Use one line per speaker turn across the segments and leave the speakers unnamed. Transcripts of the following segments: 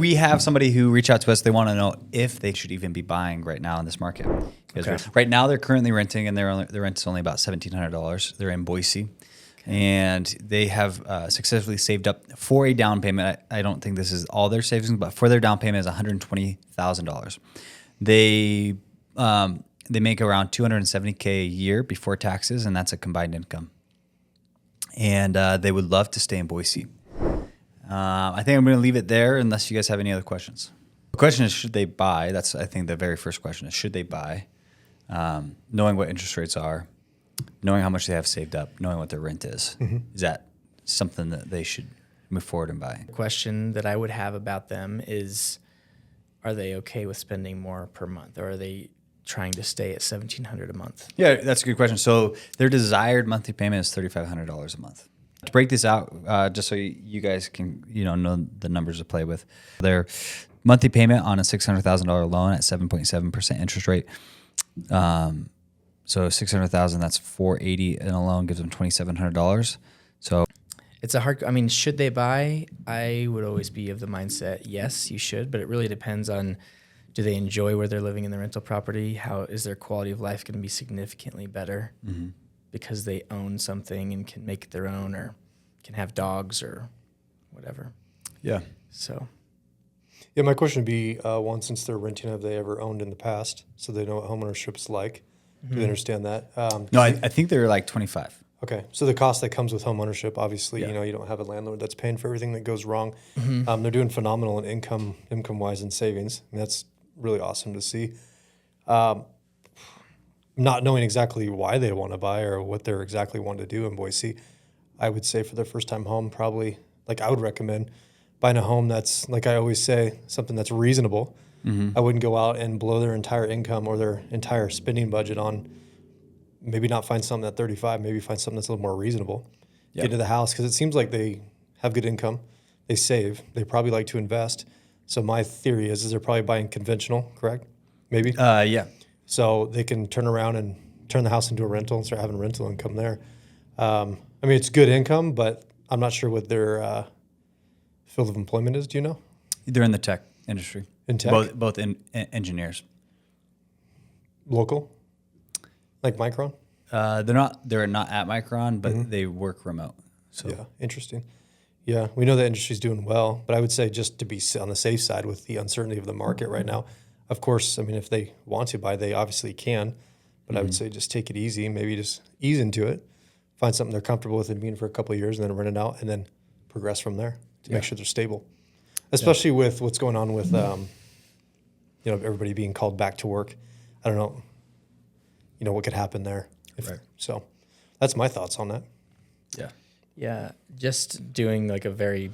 we have somebody who reached out to us. They want to know if they should even be buying right now in this market. Okay. Right now, they're currently renting, and their rent is only about $1,700. They're in Boise, and they have successfully saved up for a down payment. I don't think this is all their savings, but for their down payment is $120,000. They make around $270K a year before taxes, and that's a combined income. And they would love to stay in Boise. I think I'm going to leave it there unless you guys have any other questions. The question is, should they buy? That's, I think, the very first question is, should they buy? Knowing what interest rates are, knowing how much they have saved up, knowing what their rent is. Mm-hmm. Is that something that they should move forward and buy?
The question that I would have about them is, are they okay with spending more per month, or are they trying to stay at $1,700 a month?
Yeah, that's a good question. So their desired monthly payment is $3,500 a month. To break this out, just so you guys can know the numbers to play with, their monthly payment on a $600,000 loan at 7.7% interest rate. So $600,000, that's $480 in a loan, gives them $2,700. So
it's a hard. I mean, should they buy? I would always be of the mindset, yes, you should, but it really depends on, do they enjoy where they're living in the rental property? How is their quality of life going to be significantly better because they own something and can make it their own, or can have dogs or whatever?
Yeah.
So.
Yeah, my question would be, one, since they're renting, have they ever owned in the past? So they know what homeownership's like. Do they understand that?
No, I think they're like 25.
Okay, so the cost that comes with homeownership, obviously, you don't have a landlord that's paying for everything that goes wrong. They're doing phenomenal in income-wise and savings. I mean, that's really awesome to see. Not knowing exactly why they want to buy or what they're exactly wanting to do in Boise, I would say for their first-time home, probably, I would recommend buying a home that's, like I always say, something that's reasonable. I wouldn't go out and blow their entire income or their entire spending budget on, maybe not find something at 35, maybe find something that's a little more reasonable. Get into the house, because it seems like they have good income. They save. They probably like to invest. So my theory is they're probably buying conventional, correct? Maybe?
Yeah.
So they can turn around and turn the house into a rental and start having rental income there. I mean, it's good income, but I'm not sure what their field of employment is. Do you know?
They're in the tech industry.
In tech?
Both engineers.
Local? Like Micron?
They're not at Micron, but they work remote. So
yeah, interesting. Yeah, we know the industry's doing well, but I would say just to be on the safe side with the uncertainty of the market right now. Of course, I mean, if they want to buy, they obviously can, but I would say just take it easy, maybe just ease into it, find something they're comfortable with and being for a couple of years, and then rent it out, and then progress from there to make sure they're stable. Especially with what's going on with, everybody being called back to work. I don't know, what could happen there. So that's my thoughts on that.
Yeah.
Yeah, just doing a very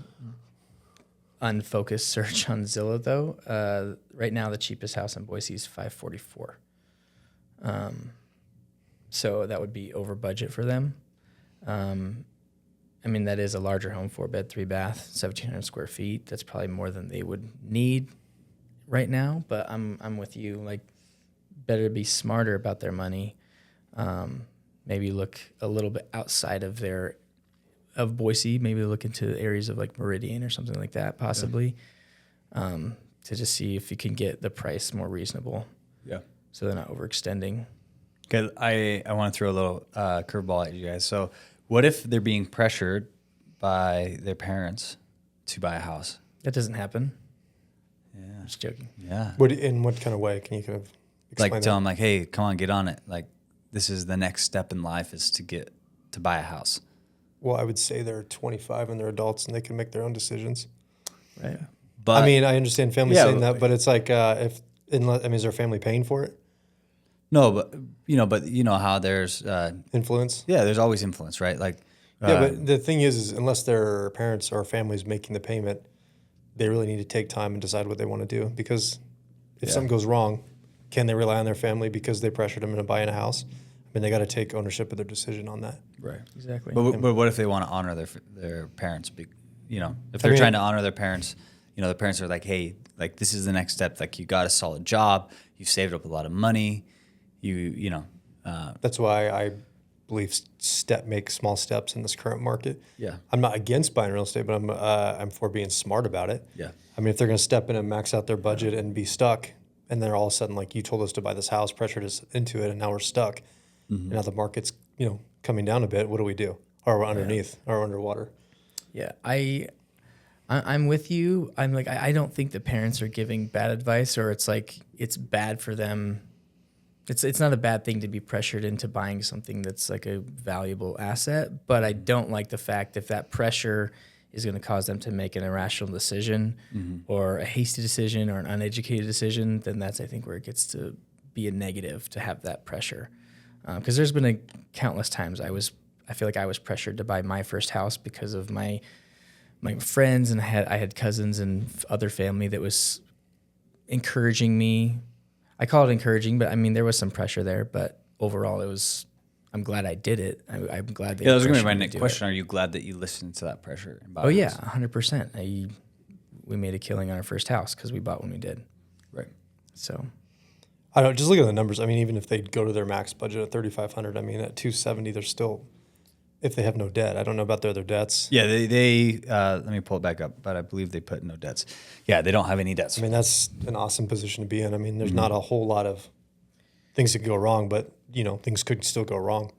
unfocused search on Zillow though. Right now, the cheapest house in Boise is $544. So that would be over budget for them. I mean, that is a larger home, 4-bed, 3-bath, 1,700 square feet. That's probably more than they would need right now. But I'm with you. Better be smarter about their money. Maybe look a little bit outside of Boise. Maybe look into areas of Meridian or something like that, possibly, to just see if you can get the price more reasonable. Yeah. So they're not overextending.
Okay, I want to throw a little curveball at you guys. So what if they're being pressured by their parents to buy a house?
That doesn't happen.
Yeah.
I'm just joking.
Yeah.
In what kind of way? Can you kind of explain
tell them hey, come on, get on it. This is the next step in life, is to buy a house.
Well, I would say they're 25 and they're adults and they can make their own decisions.
Right.
But I mean, I understand families saying that, but it's is their family paying for it?
No, but you know how there's
influence.
Yeah, there's always influence, right?
But the thing is unless their parents or families making the payment, they really need to take time and decide what they want to do. Because if something goes wrong, can they rely on their family because they pressured them into buying a house? I mean, they got to take ownership of their decision on that.
Right.
Exactly.
But what if they want to honor their parents? If they're trying to honor their parents, the parents are hey, this is the next step. You got a solid job, you've saved up a lot of money. That's
why I believe make small steps in this current market.
Yeah.
I'm not against buying real estate, but I'm for being smart about it.
Yeah.
I mean, if they're going to step in and max out their budget and be stuck, and then all of a sudden, like you told us to buy this house, pressured us into it, and now we're stuck. And now the market's coming down a bit. What do we do? Or we're underneath, or underwater.
Yeah, I'm with you. I'm like, I don't think the parents are giving bad advice, or it's like it's bad for them. It's not a bad thing to be pressured into buying something that's like a valuable asset, but I don't like the fact if that pressure is going to cause them to make an irrational decision or a hasty decision or an uneducated decision, then that's, I think, where it gets to be a negative to have that pressure. Because there's been countless times I feel like I was pressured to buy my first house because of my friends, and I had cousins and other family that was encouraging me. I call it encouraging, but I mean, there was some pressure there, but overall I'm glad I did it. I'm glad that.
Yeah, that was going to be my next question. Are you glad that you listened to that pressure? And bought
Oh yeah, 100%. We made a killing on our first house because we bought when we did.
Right.
So.
I don't, just look at the numbers. I mean, even if they go to their max budget at $3,500, I mean, at $270, they're still, if they have no debt. I don't know about their other debts.
Yeah, they let me pull it back up, but I believe they put no debts. Yeah, they don't have any debts.
I mean, that's an awesome position to be in. I mean, there's not a whole lot of things that could go wrong, but things could still go wrong.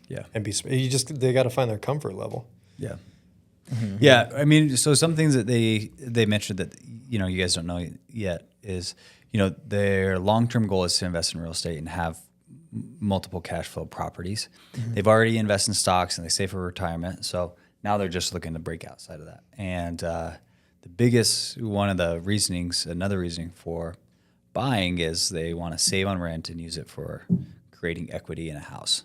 Yeah,
and they got to find their comfort level.
Yeah, yeah. I mean, so some things that they mentioned that you guys don't know yet is their long-term goal is to invest in real estate and have multiple cash flow properties. They've already invested in stocks and they save for retirement. So now they're just looking to break outside of that. And the biggest another reasoning for buying is they want to save on rent and use it for creating equity in a house,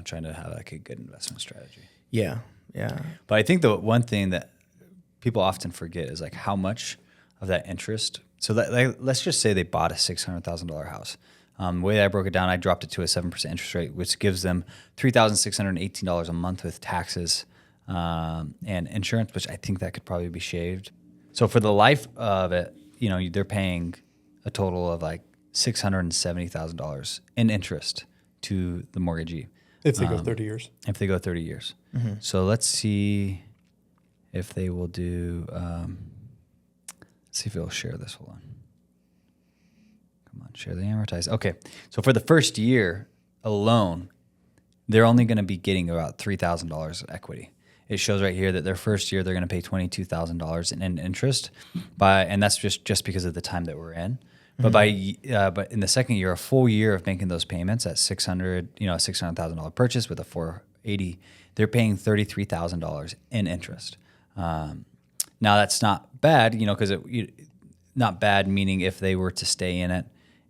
trying to have like a good investment strategy.
Yeah. Yeah.
But I think the one thing that people often forget is like how much of that interest. So let's just say they bought a $600,000 house. The way I broke it down, I dropped it to a 7% interest rate, which gives them $3,618 a month with taxes and insurance, which I think that could probably be shaved. So for the life of it, they're paying a total of like $670,000 in interest to the mortgagee.
If they go 30 years.
If they go 30 years. So let's see if they will do, let's see if it'll share this. Hold on. Come on, share the amortized. Okay, so for the first year alone, they're only going to be getting about $3,000 of equity. It shows right here that their first year they're going to pay $22,000 in interest, and that's just because of the time that we're in. But but in the second year, a full year of making those payments at $600,000 purchase with a $480, they're paying $33,000 in interest. Now that's not bad, because not bad meaning if they were to stay in it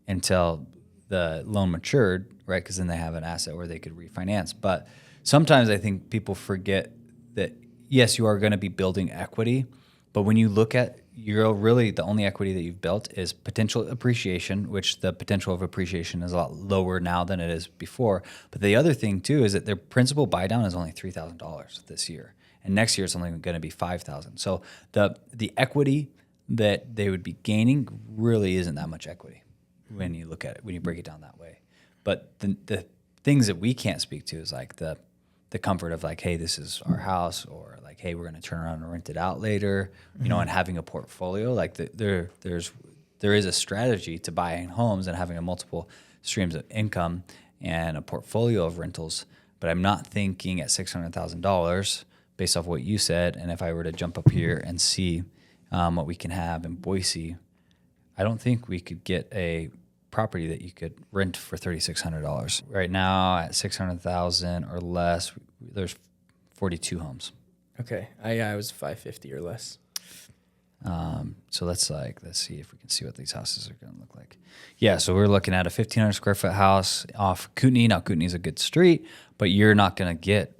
until the loan matured, right? Because then they have an asset where they could refinance. But sometimes I think people forget that yes, you are going to be building equity, but when you look at really the only equity that you've built is potential appreciation, which the potential of appreciation is a lot lower now than it is before. But the other thing too is that their principal buy down is only $3,000 this year, and next year it's only going to be $5,000. So the equity that they would be gaining really isn't that much equity when you look at it, when you break it down that way. But the things that we can't speak to is like the comfort of like, hey, this is our house, or like, hey, we're going to turn around and rent it out later, and having a portfolio. Like there is a strategy to buying homes and having a multiple streams of income and a portfolio of rentals. But I'm not thinking at $600,000 based off what you said. And if I were to jump up here and see what we can have in Boise, I don't think we could get a property that you could rent for $3,600. Right now at $600,000 or less, there's 42 homes.
Okay. I was 550 or less.
So let's see if we can see what these houses are going to look like. Yeah, so we're looking at a 1,500 square foot house off Kootenai. Now Kootenai's a good street, but you're not going to get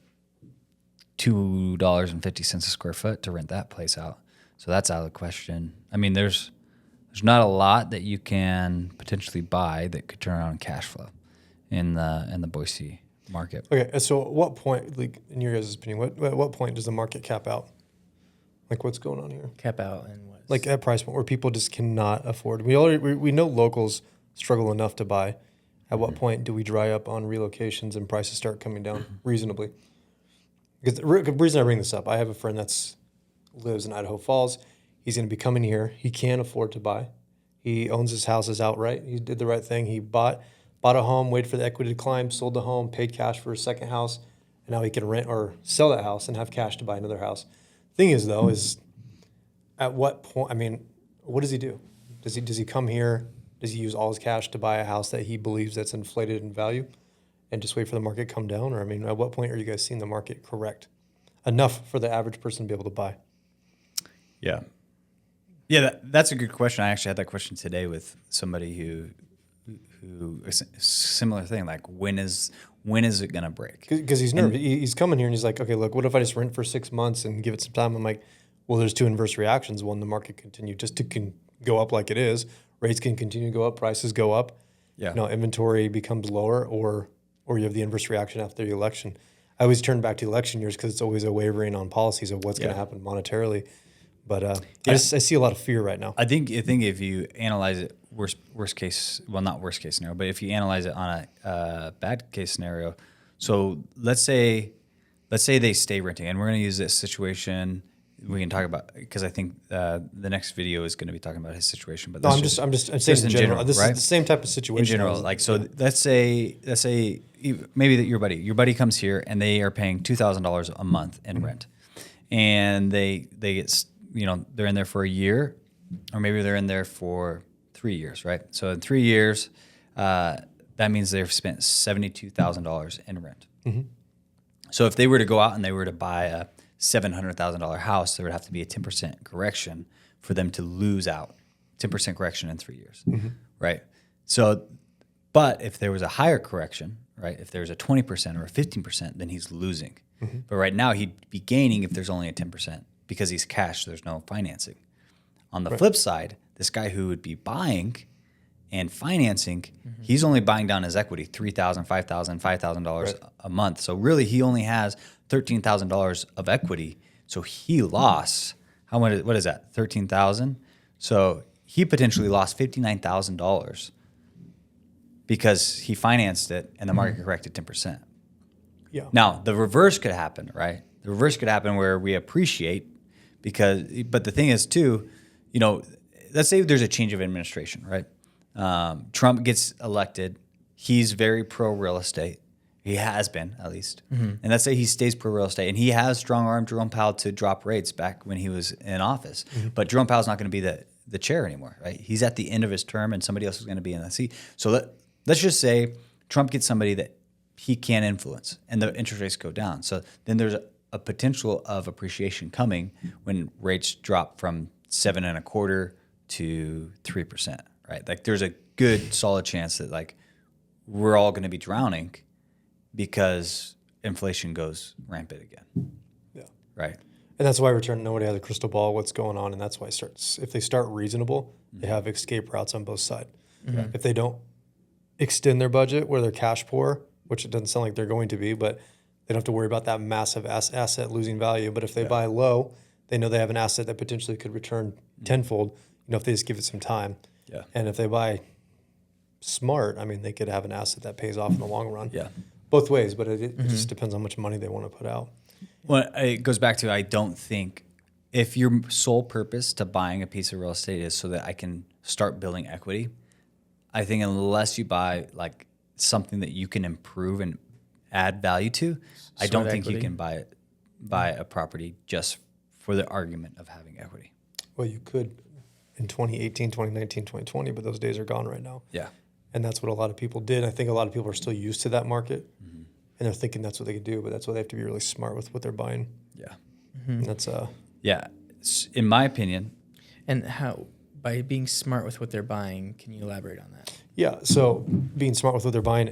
$2.50 a square foot to rent that place out. So that's out of the question. I mean, there's not a lot that you can potentially buy that could turn around cash flow in the Boise market.
Okay, so at what point, like in your guys' opinion, at what point does the market cap out? Like what's going on here?
Cap out and what?
Like at price point where people just cannot afford. We know locals struggle enough to buy. At what point do we dry up on relocations and prices start coming down reasonably? Because the reason I bring this up, I have a friend that's lives in Idaho Falls. He's going to be coming here. He can't afford to buy. He owns his houses outright. He did the right thing. He bought a home, waited for the equity to climb, sold the home, paid cash for his second house, and now he can rent or sell that house and have cash to buy another house. Thing is, though, is at what point? I mean, what does he do? Does he come here? Does he use all his cash to buy a house that he believes that's inflated in value, and just wait for the market to come down? Or I mean, at what point are you guys seeing the market correct enough for the average person to be able to buy?
Yeah. Yeah, that's a good question. I actually had that question today with somebody who similar thing, like when is it going to break?
Because he's nervous. He's coming here and he's like, okay, look, what if I just rent for 6 months and give it some time? I'm like, well, there's two inverse reactions. One, the market continue just to go up like it is. Rates can continue to go up, prices go up.
Yeah.
You know, inventory becomes lower, or you have the inverse reaction after the election. I always turn back to election years because it's always a wavering on policies of what's going to happen monetarily. But I see a lot of fear right now.
I think if you analyze it worst case, well, not worst case scenario, but if you analyze it on a bad case scenario, so let's say they stay renting, and we're going to use this situation. We can talk about, because I think the next video is going to be talking about his situation. But
no, I'm saying in general. This
right?
is the same type of situation.
In general, like so, let's say maybe that your buddy comes here and they are paying $2,000 a month in rent, and they get, they're in there for a year, or maybe they're in there for 3 years, right? So in 3 years, that means they've spent $72,000 in rent.
Mm-hmm.
So if they were to go out and they were to buy a $700,000 house, there would have to be a 10% correction for them to lose out. 10% correction in 3 years, right? So, but if there was a higher correction, right? If there's a 20% or a 15%, then he's losing. Mm-hmm. But right now he'd be gaining if there's only a 10%. Because he's cash, there's no financing. On the flip side, this guy who would be buying and financing, he's only buying down his equity, $3,000, $5,000, $5,000 a month. So really, he only has $13,000 of equity. So he lost, how much? What is that? $13,000. So he potentially lost $59,000 because he financed it and the market corrected 10%.
Yeah.
Now the reverse could happen, right? The reverse could happen where we appreciate. But the thing is too, let's say there's a change of administration, right? Trump gets elected. He's very pro real estate. He has been, at least. Mm-hmm. And let's say he stays pro real estate, and he has strong-armed Jerome Powell to drop rates back when he was in office. Mm-hmm. But Jerome Powell's not going to be the chair anymore, right? He's at the end of his term, and somebody else is going to be in the seat. So let's just say Trump gets somebody that he can't influence, and the interest rates go down. So then there's a potential of appreciation coming when rates drop from 7.25% to 3%, right? Like there's a good solid chance that like we're all going to be drowning because inflation goes rampant again.
Yeah.
Right.
And that's why nobody has a crystal ball what's going on, and that's why if they start reasonable, they have escape routes on both sides. Mm-hmm. If they don't extend their budget where they're cash poor, which it doesn't sound like they're going to be, but they don't have to worry about that massive asset losing value. But if they buy low, they know they have an asset that potentially could return tenfold, if they just give it some time.
Yeah.
And if they buy smart, I mean, they could have an asset that pays off in the long run.
Yeah.
Both ways, but it just depends on how much money they want to put out.
Well, it goes back to, I don't think if your sole purpose to buying a piece of real estate is so that I can start building equity, I think unless you buy like something that you can improve and add value to, I don't think you can buy a property just for the argument of having equity.
Well, you could in 2018, 2019, 2020, but those days are gone right now.
Yeah.
And that's what a lot of people did. I think a lot of people are still used to that market, and they're thinking that's what they can do, but that's why they have to be really smart with what they're buying.
Yeah.
And that's
yeah, in my opinion.
And how, by being smart with what they're buying, can you elaborate on that?
Yeah, so being smart with what they're buying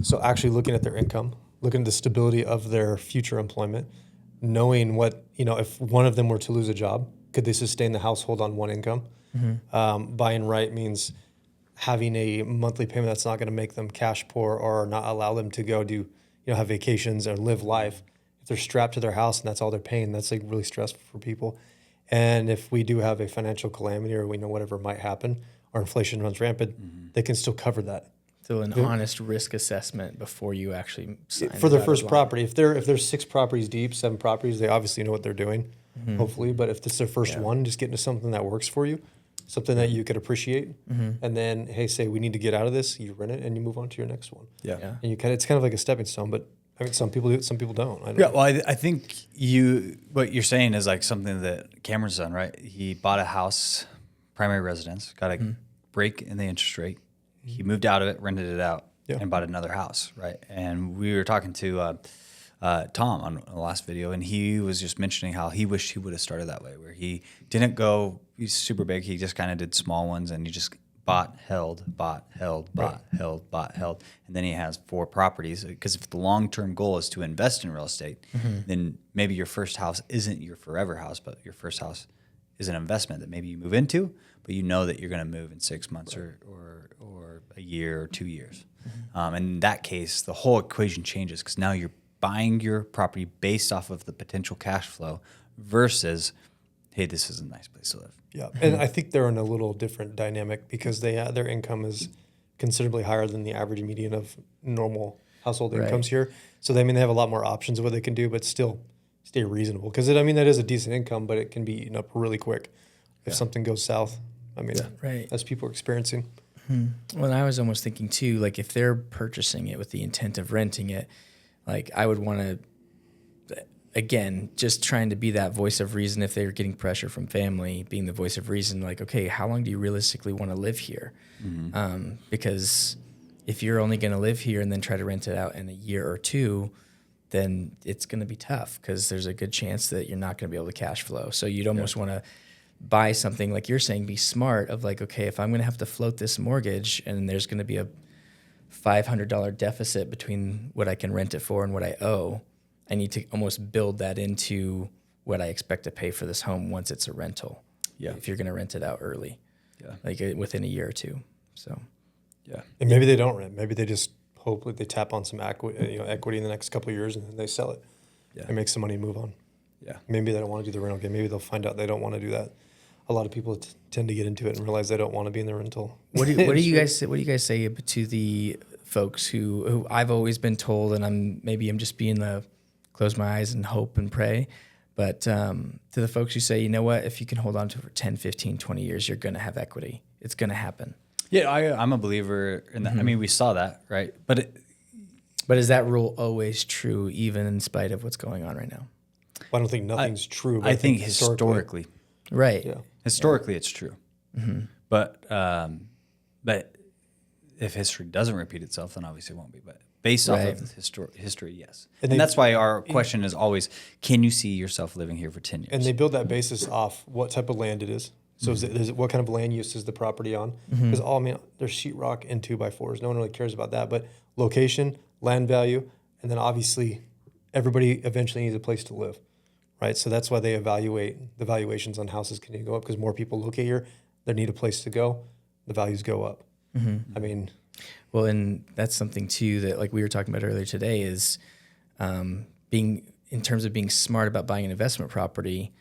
so actually looking at their income, looking at the stability of their future employment, knowing what, if one of them were to lose a job, could they sustain the household on one income? Mm-hmm. Buying right means having a monthly payment that's not going to make them cash poor or not allow them to go do, have vacations or live life. If they're strapped to their house and that's all they're paying, that's like really stressful for people. And if we do have a financial calamity or we know whatever might happen, or inflation runs rampant, they can still cover that.
So an honest risk assessment before you actually sign
For their
the
first
dotted line.
property. If they're 6 properties deep, 7 properties, they obviously know what they're doing, hopefully. But if this is their first one, just get into something that works for you, something that you could appreciate, and then hey, say we need to get out of this, you rent it and you move on to your next one.
Yeah.
And it's kind of like a stepping stone, but I mean, some people do it, some people don't. I don't
Yeah,
know.
well, I think what you're saying is like something that Cameron's done, right? He bought a house, primary residence, got a break in the interest rate. He moved out of it, rented it out, and bought another house, right? And we were talking to Tom on the last video, and he was just mentioning how he wished he would have started that way, where he didn't go he's super big. He just kind of did small ones, and he just bought, held, held, and then he has 4 properties. Because if the long-term goal is to invest in real estate, then maybe your first house isn't your forever house, but your first house is an investment that maybe you move into, but you know that you're going to move in 6 months or a year or 2 years. And in that case, the whole equation changes because now you're buying your property based off of the potential cash flow versus, hey, this is a nice place to live.
Yeah, and I think they're in a little different dynamic because their income is considerably higher than the average median of normal household incomes here. So they have a lot more options of what they can do, but still stay reasonable. Because that is a decent income, but it can be eaten up really quick if something goes south. As people are experiencing.
Well, I was almost thinking too, like if they're purchasing it with the intent of renting it, like I would want to, again, just trying to be that voice of reason if they're getting pressure from family, being the voice of reason, like, okay, how long do you realistically want to live here? Because if you're only going to live here and then try to rent it out in a year or 2, then it's going to be tough because there's a good chance that you're not going to be able to cash flow. So you'd almost want to buy something, like you're saying, be smart of like, okay, if I'm going to have to float this mortgage and there's going to be a $500 deficit between what I can rent it for and what I owe, I need to almost build that into what I expect to pay for this home once it's a rental.
Yeah.
If you're going to rent it out early.
Yeah.
Like within a year or 2. So.
Yeah.
And maybe they don't rent. Maybe they just hope that they tap on some equity in the next couple of years and then they sell it.
Yeah.
And make some money and move on.
Yeah.
Maybe they don't want to do the rental game. Maybe they'll find out they don't want to do that. A lot of people tend to get into it and realize they don't want to be in the rental.
What do you guys say to the folks who I've always been told, and I'm just being the close my eyes and hope and pray, but to the folks who say, you know what, if you can hold on to it for 10, 15, 20 years, you're going to have equity. It's going to happen.
Yeah, I'm a believer in that. I mean, we saw that, right? But
is that rule always true, even in spite of what's going on right now?
Well, I don't think nothing's true. But
I think historically.
Right.
Yeah.
Historically, it's true. But if history doesn't repeat itself, then obviously it won't be. But based off of history, yes. And that's why our question is always, can you see yourself living here for 10 years?
And they build that basis off what type of land it is. So is it what kind of land use is the property on? Because there's sheetrock and 2x4s. No one really cares about that. But location, land value, and then obviously everybody eventually needs a place to live. Right, so that's why they evaluate the valuations on houses continue to go up because more people locate here, they need a place to go, the values go up.
Well, and that's something too that like we were talking about earlier today is being in terms of being smart about buying an investment property,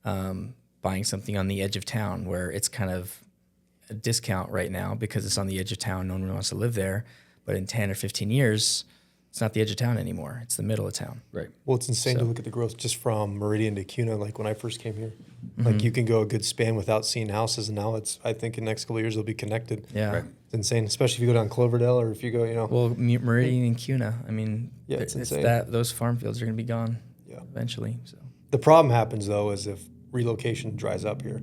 buying something on the edge of town where it's kind of a discount right now because it's on the edge of town, no one really wants to live there, but in 10 or 15 years. It's not the edge of town anymore. It's the middle of town.
Right.
Well, it's insane to look at the growth just from Meridian to Cuna. Like when I first came here, like you can go a good span without seeing houses, and now I think in the next couple of years they'll be connected.
Yeah.
Right.
It's insane, especially if you go down Cloverdale or if you go,
Well, Meridian and Cuna. I mean,
it's insane.
Those farm fields are going to be gone. Eventually. So
The problem happens though is if relocation dries up here.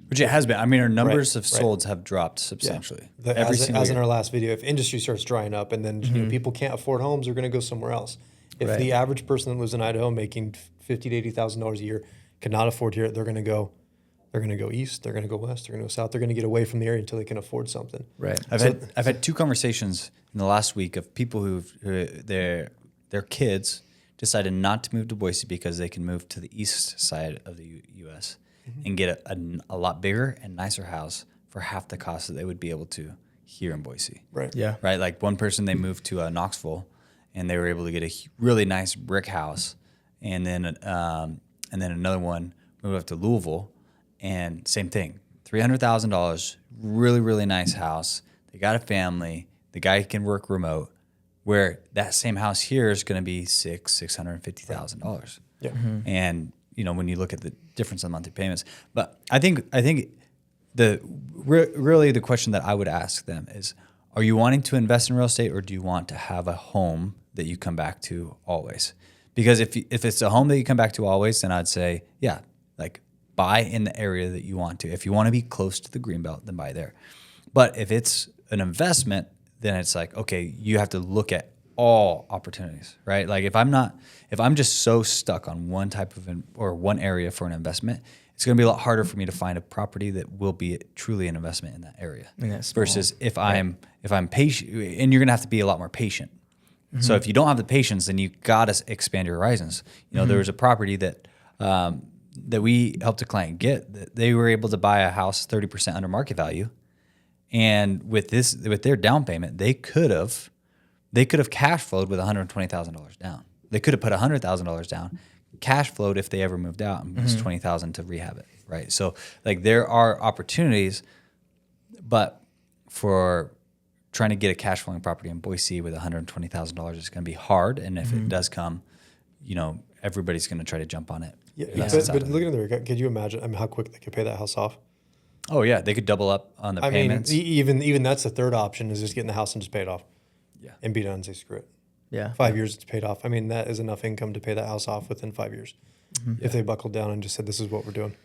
Which it has been. I mean, our numbers of solds have dropped substantially.
As in our last video, if industry starts drying up and then people can't afford homes, they're going to go somewhere else. If the average person that lives in Idaho making $50,000 to $80,000 a year cannot afford here, they're going to go east, they're going to go west, they're going to go south. They're going to get away from the area until they can afford something.
right.
I've had 2 conversations in the last week of people who their kids decided not to move to Boise because they can move to the east side of the U.S. and get a lot bigger and nicer house for half the cost that they would be able to here in Boise.
Right.
Yeah.
Right. Like one person, they moved to Knoxville, and they were able to get a really nice brick house, and then another one moved up to Louisville, and same thing, $300,000, really, really nice house. They got a family. The guy can work remote. Where that same house here is going to be $650,000.
Yeah.
And when you look at the difference in monthly payments, but I think really the question that I would ask them is, are you wanting to invest in real estate, or do you want to have a home that you come back to always? Because if it's a home that you come back to always, then I'd say, yeah, like buy in the area that you want to. If you want to be close to the greenbelt, then buy there. But if it's an investment, then it's like, okay, you have to look at all opportunities, right? Like if I'm just so stuck on one type of or one area for an investment, it's going to be a lot harder for me to find a property that will be truly an investment in that area. Versus if I'm patient, and you're going to have to be a lot more patient. Mm-hmm. So if you don't have the patience, then you got to expand your horizons. There was a property that we helped a client get, that they were able to buy a house 30% under market value. And with their down payment, they could have cash flowed with $120,000 down. They could have put $100,000 down, cash flowed if they ever moved out, and was $20,000 to rehab it, right? So like there are opportunities, but for trying to get a cash flowing property in Boise with $120,000 is going to be hard. And if it does come, everybody's going to try to jump on it.
Yeah. But looking at the, could you imagine? How quick they could pay that house off?
Oh yeah, they could double up on the payments.
Even that's the third option, is just getting the house and just pay it off.
Yeah.
And be done and say screw it.
Yeah.
5 years it's paid off. I mean, that is enough income to pay that house off within 5 years. If they buckled down and just said, this is what we're doing.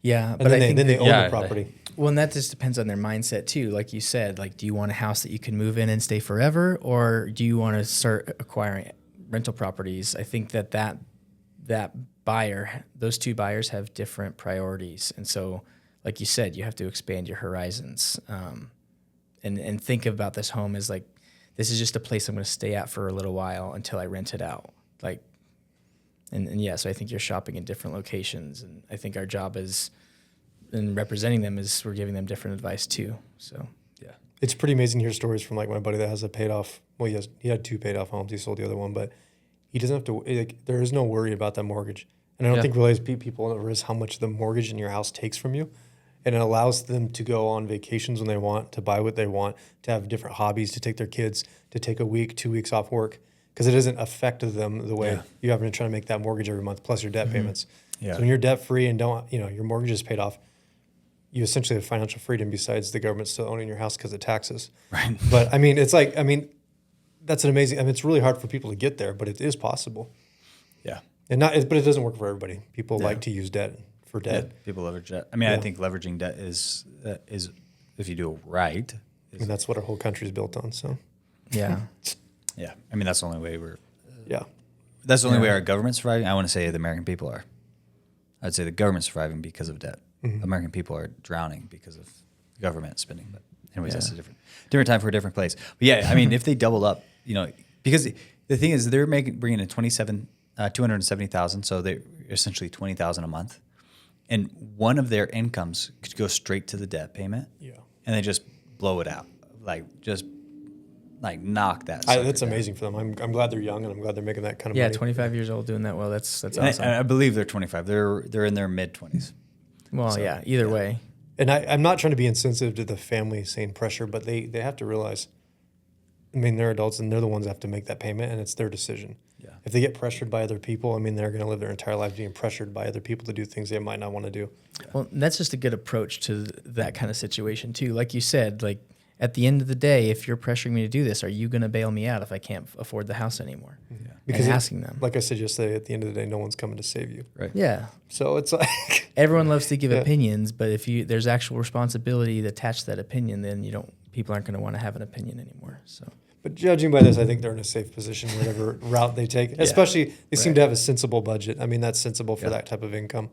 Yeah.
And but then they own the property.
Well, and that just depends on their mindset too. Like you said, like, do you want a house that you can move in and stay forever, or do you want to start acquiring rental properties? I think that buyer, those two buyers have different priorities. And so, like you said, you have to expand your horizons, and think about this home as like, this is just a place I'm going to stay at for a little while until I rent it out. Like, and yeah, so I think you're shopping in different locations, and I think our job is in representing them is we're giving them different advice too. So yeah,
it's pretty amazing to hear stories from like my buddy that has a paid off. Well, he had 2 paid off homes. He sold the other one, but he doesn't have to. Like, there is no worry about that mortgage, and I don't think realize people realize how much the mortgage in your house takes from you. And it allows them to go on vacations when they want, to buy what they want, to have different hobbies, to take their kids, to take a week, 2 weeks off work, because it doesn't affect them the way you have to try to make that mortgage every month plus your debt payments. Yeah. So when you're debt free and your mortgage is paid off, you essentially have financial freedom besides the government still owning your house because of taxes.
Right.
But that's an amazing. it's really hard for people to get there, but it is possible.
Yeah.
But it doesn't work for everybody. People like to use debt. For debt.
Yeah, people leverage debt. I think leveraging debt is if you do it right.
And that's what our whole country is built on. So,
yeah,
yeah. That's the only way
That's
the only way our government's surviving. I want to say the American people are. I'd say the government's surviving because of debt. American people are drowning because of government spending. But anyways, that's a different time for a different place. But yeah, if they doubled up, because the thing is they're bringing in $270,000, so they're essentially $20,000 a month. And one of their incomes could go straight to the debt payment. Yeah. And they just blow it out. Knock that.
That's amazing for them. I'm glad they're young, and I'm glad they're making that kind of money.
25 years old doing that well. That's awesome.
I believe they're 25. They're in their mid-20s.
Well, either way.
And I'm not trying to be insensitive to the family saying pressure, but they have to realize, they're adults and they're the ones that have to make that payment, and it's their decision. Yeah. If they get pressured by other people, they're going to live their entire life being pressured by other people to do things they might not want to do.
Yeah. Well, that's just a good approach to that kind of situation too. Like you said, like at the end of the day, if you're pressuring me to do this, are you going to bail me out if I can't afford the house anymore? Yeah. Because asking them.
Like I said yesterday, at the end of the day, no one's coming to save you.
Right.
Yeah.
So it's like
everyone loves to give opinions, but if there's actual responsibility attached to that opinion, then people aren't going to want to have an opinion anymore. So.
But judging by this, I think they're in a safe position, whatever route they take. Especially, they seem to have a sensible budget. That's sensible for that type of income.